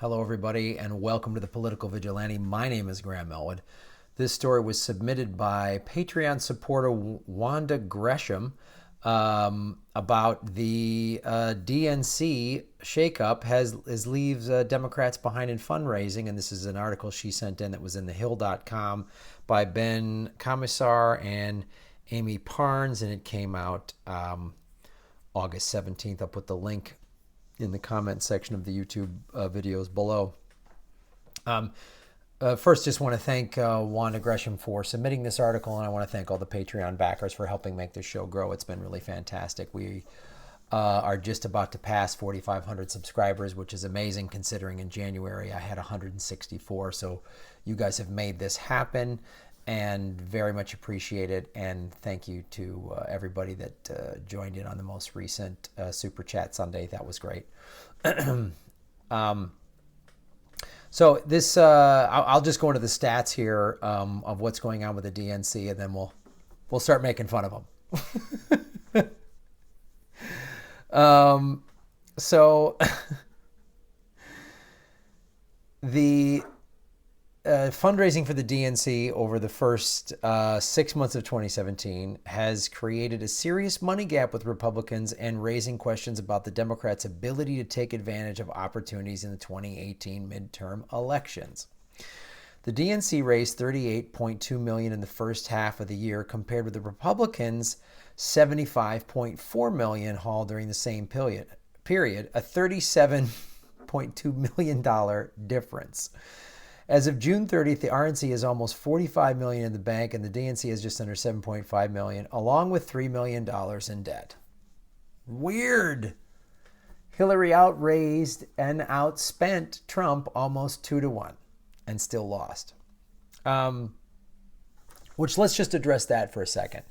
Hello, everybody, and welcome to the Political Vigilante. My name is Elwood. This story was submitted by Patreon supporter Wanda Gresham about the DNC shakeup leaves Democrats behind in fundraising, and this is an article she sent in that was in thehill.com by Ben Kamisar and Amy Parnes, and it came out August 17th. I'll put the link in the comment section of the YouTube videos below. First, just want to thank Wanda Gresham for submitting this article, and I want to thank all the Patreon backers for helping make this show grow. It's been really fantastic. We are just about to pass 4,500 subscribers, which is amazing considering in January I had 164. So you guys have made this happen, and very much appreciate it. And thank you to everybody that joined in on the most recent Super Chat Sunday. That was great. So this, I'll just go into the stats here of what's going on with the DNC, and then we'll start making fun of them. So the fundraising for the DNC over the first 6 months of 2017 has created a serious money gap with Republicans and raising questions about the Democrats' ability to take advantage of opportunities in the 2018 midterm elections. The DNC raised $38.2 million in the first half of the year compared with the Republicans' $75.4 million haul during the same period, a $37.2 million difference. As of June 30th, the RNC has almost $45 million in the bank, and the DNC has just under $7.5 million, along with $3 million in debt. Weird. Hillary outraised and outspent Trump almost 2-1 and still lost. Which, let's just address that for a second.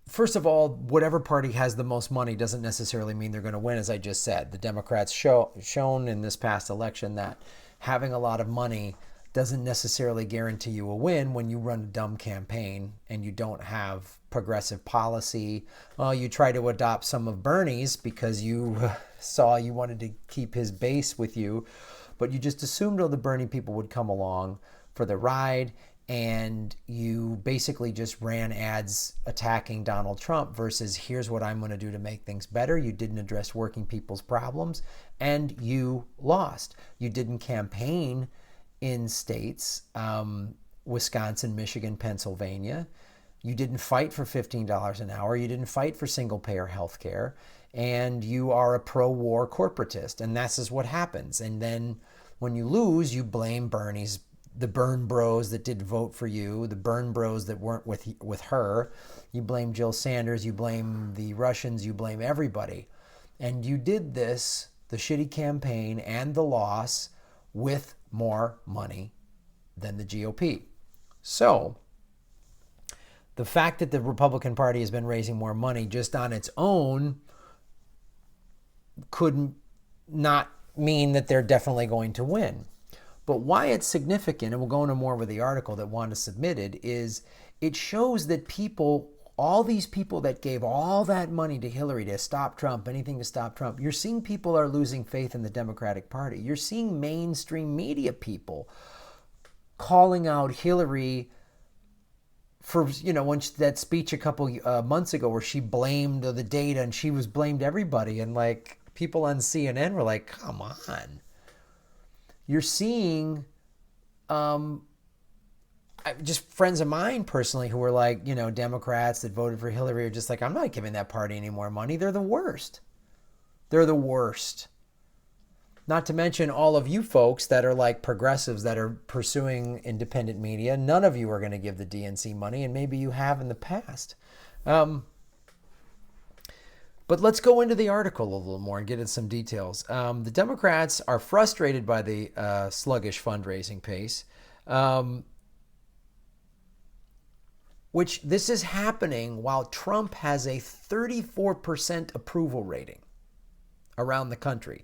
First of all, whatever party has the most money doesn't necessarily mean they're going to win, as I just said. The Democrats shown in this past election that having a lot of money doesn't necessarily guarantee you a win when you run a dumb campaign and you don't have progressive policy. Well, you try to adopt some of Bernie's because you saw you wanted to keep his base with you, but you just assumed all the Bernie people would come along for the ride, and you basically just ran ads attacking Donald Trump versus here's what I'm going to do to make things better. You didn't address working people's problems, and you lost. You didn't campaign in states, Wisconsin, Michigan, Pennsylvania. You didn't fight for $15 an hour. You didn't fight for single-payer health care, and you are a pro-war corporatist, and this is what happens. And then when you lose, you blame the Burn Bros that did vote for you, the Burn Bros that weren't with her. You blame Jill Sanders, you blame the Russians, you blame everybody. And you did this, the shitty campaign and the loss, with more money than the GOP. So the fact that the Republican Party has been raising more money just on its own could not mean that they're definitely going to win. But why it's significant, and we'll go into more with the article that Wanda submitted, is it shows that all these people that gave all that money to Hillary to stop Trump, anything to stop Trump, you're seeing people are losing faith in the Democratic Party. You're seeing mainstream media people calling out Hillary for, when that speech a couple months ago where she blamed the data and she blamed everybody. And like people on CNN were like, come on. You're seeing just friends of mine personally who were like, Democrats that voted for Hillary are just like, I'm not giving that party any more money. They're the worst. They're the worst. Not to mention all of you folks that are like progressives that are pursuing independent media. None of you are going to give the DNC money, and maybe you have in the past. But let's go into the article a little more and get into some details. The Democrats are frustrated by the sluggish fundraising pace, which this is happening while Trump has a 34% approval rating around the country.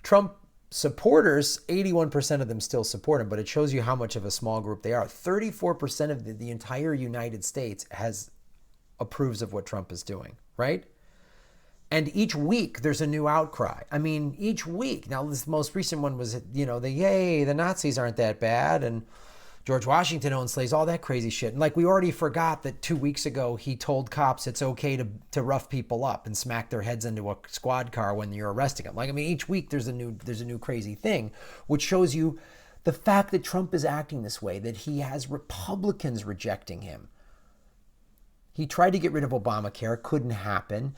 Trump supporters, 81% of them still support him, but it shows you how much of a small group they are. 34% of the entire United States approves of what Trump is doing, right? And each week there's a new outcry. I mean, each week. Now, this most recent one was, the Nazis aren't that bad, and George Washington owned slaves, all that crazy shit. And like, we already forgot that 2 weeks ago he told cops it's okay to rough people up and smack their heads into a squad car when you're arresting them. Like, I mean, each week there's a new crazy thing, which shows you the fact that Trump is acting this way, that he has Republicans rejecting him. He tried to get rid of Obamacare, couldn't happen.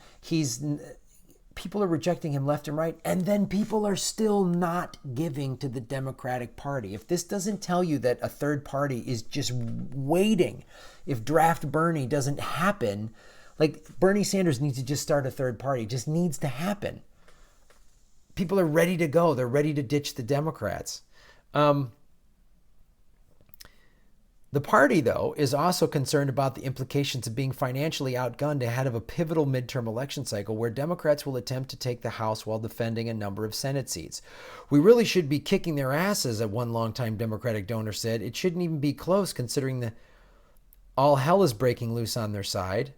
People are rejecting him left and right, and then people are still not giving to the Democratic Party. If this doesn't tell you that a third party is just waiting, if Draft Bernie doesn't happen, like Bernie Sanders needs to just start a third party, it just needs to happen. People are ready to go. They're ready to ditch the Democrats. The party, though, is also concerned about the implications of being financially outgunned ahead of a pivotal midterm election cycle where Democrats will attempt to take the House while defending a number of Senate seats. We really should be kicking their asses, one longtime Democratic donor said. It shouldn't even be close considering all hell is breaking loose on their side.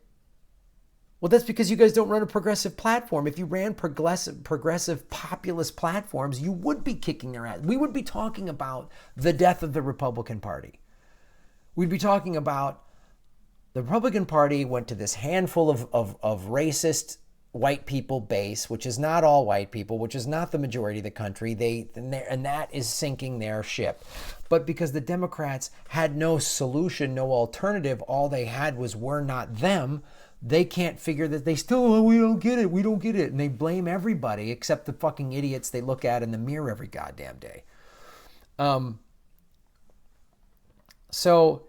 Well, that's because you guys don't run a progressive platform. If you ran progressive populist platforms, you would be kicking their ass. We would be talking about the death of the Republican Party. We'd be talking about the Republican Party went to this handful of racist white people base, which is not all white people, which is not the majority of the country. And that is sinking their ship. But because the Democrats had no solution, no alternative, all they had was we're not them, they can't figure that we don't get it. And they blame everybody except the fucking idiots they look at in the mirror every goddamn day. So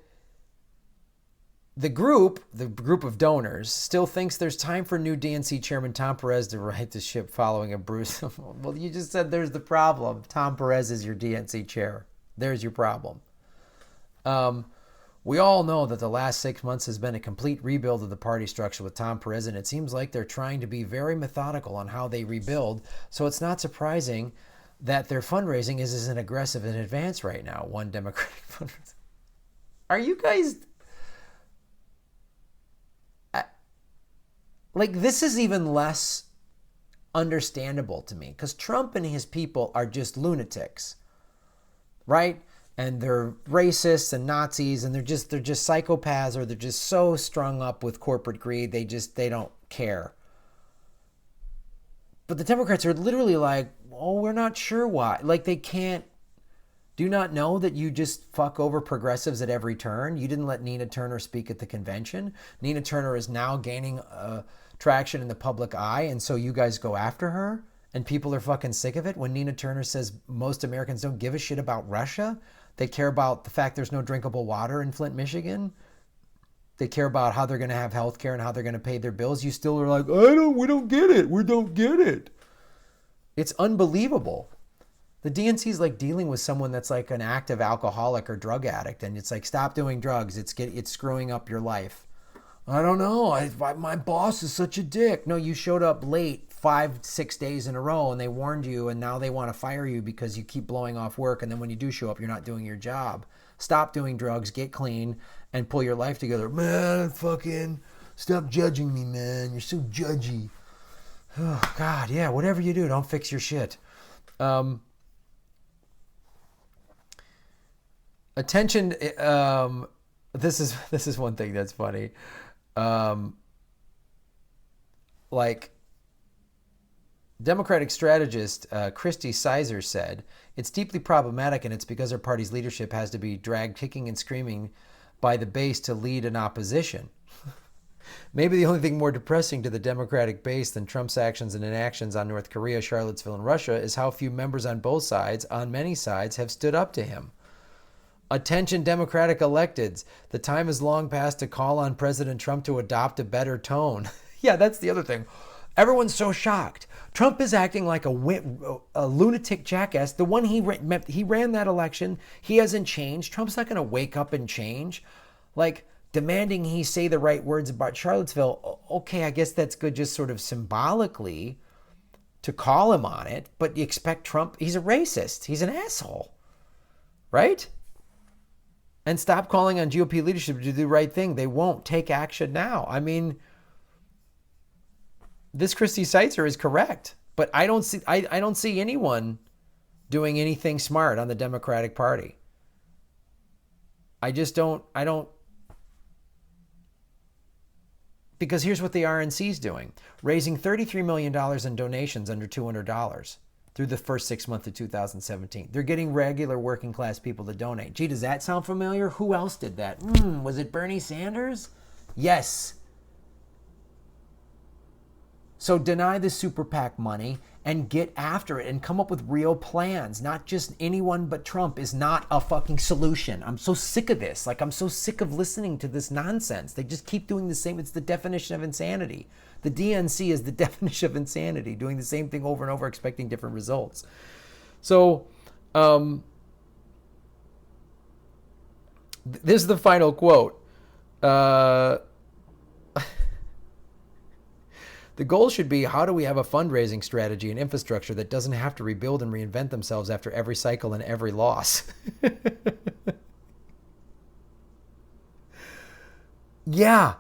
the group of donors still thinks there's time for new DNC chairman Tom Perez to right the ship following a Bruce. Well, you just said there's the problem. Tom Perez is your DNC chair. There's your problem. We all know that the last 6 months has been a complete rebuild of the party structure with Tom Perez, and it seems like they're trying to be very methodical on how they rebuild. So it's not surprising that their fundraising is as aggressive in advance right now. One Democratic fundraiser. Are you guys... Like, this is even less understandable to me because Trump and his people are just lunatics, right? And they're racists and Nazis, and they're just psychopaths, or they're just so strung up with corporate greed they don't care. But the Democrats are literally like, oh, we're not sure why. Like, they can't. Do you not know that you just fuck over progressives at every turn? You didn't let Nina Turner speak at the convention. Nina Turner is now gaining traction in the public eye, and so you guys go after her, and people are fucking sick of it. When Nina Turner says most Americans don't give a shit about Russia, they care about the fact there's no drinkable water in Flint, Michigan. They care about how they're going to have health care and how they're going to pay their bills. You still are like, we don't get it. We don't get it. It's unbelievable. The DNC is like dealing with someone that's like an active alcoholic or drug addict, and it's like, stop doing drugs. It's screwing up your life. I don't know. My boss is such a dick. No, you showed up late 5-6 days in a row, and they warned you, and now they want to fire you because you keep blowing off work, and then when you do show up, you're not doing your job. Stop doing drugs, get clean, and pull your life together. Man, fucking stop judging me, man. You're so judgy. Oh, God, yeah, whatever you do, don't fix your shit. Attention, this is one thing that's funny. Like, Democratic strategist Christy Sizer said, it's deeply problematic, and it's because our party's leadership has to be dragged kicking and screaming by the base to lead an opposition. Maybe the only thing more depressing to the Democratic base than Trump's actions and inactions on North Korea, Charlottesville, and Russia is how few members on both sides, on many sides, have stood up to him. Attention, Democratic electeds. The time is long past to call on President Trump to adopt a better tone. Yeah, that's the other thing. Everyone's so shocked. Trump is acting like a lunatic jackass. The one he ran that election, he hasn't changed. Trump's not going to wake up and change. Like, demanding he say the right words about Charlottesville, okay, I guess that's good just sort of symbolically to call him on it, but you expect Trump, he's a racist. He's an asshole, right? And stop calling on GOP leadership to do the right thing. They won't take action now. I mean, This Christy Seitzer is correct, but I don't see anyone doing anything smart on the Democratic Party. I don't, because here's what the RNC is doing. Raising $33 million in donations under $200 through the first 6 months of 2017. They're getting regular working class people to donate. Gee, does that sound familiar? Who else did that? Was it Bernie Sanders? Yes. So deny the super PAC money and get after it and come up with real plans. Not just anyone but Trump is not a fucking solution. I'm so sick of this. Like, I'm so sick of listening to this nonsense. They just keep doing the same. It's the definition of insanity. The DNC is the definition of insanity, doing the same thing over and over, expecting different results. So, this is the final quote. The goal should be, how do we have a fundraising strategy and infrastructure that doesn't have to rebuild and reinvent themselves after every cycle and every loss? Yeah.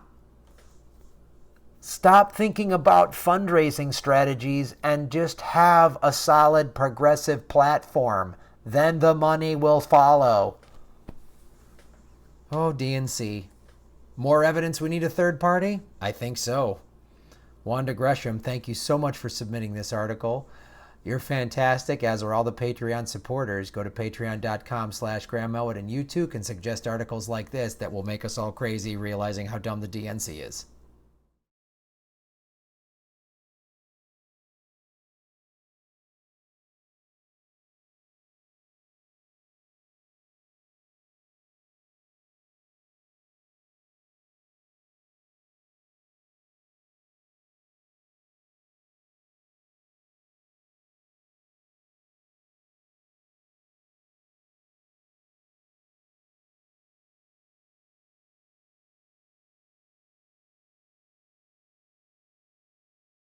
Stop thinking about fundraising strategies and just have a solid progressive platform. Then the money will follow. Oh, DNC. More evidence we need a third party? I think so. Wanda Gresham, thank you so much for submitting this article. You're fantastic, as are all the Patreon supporters. Go to patreon.com/Graham Elwood, and you too can suggest articles like this that will make us all crazy, realizing how dumb the DNC is.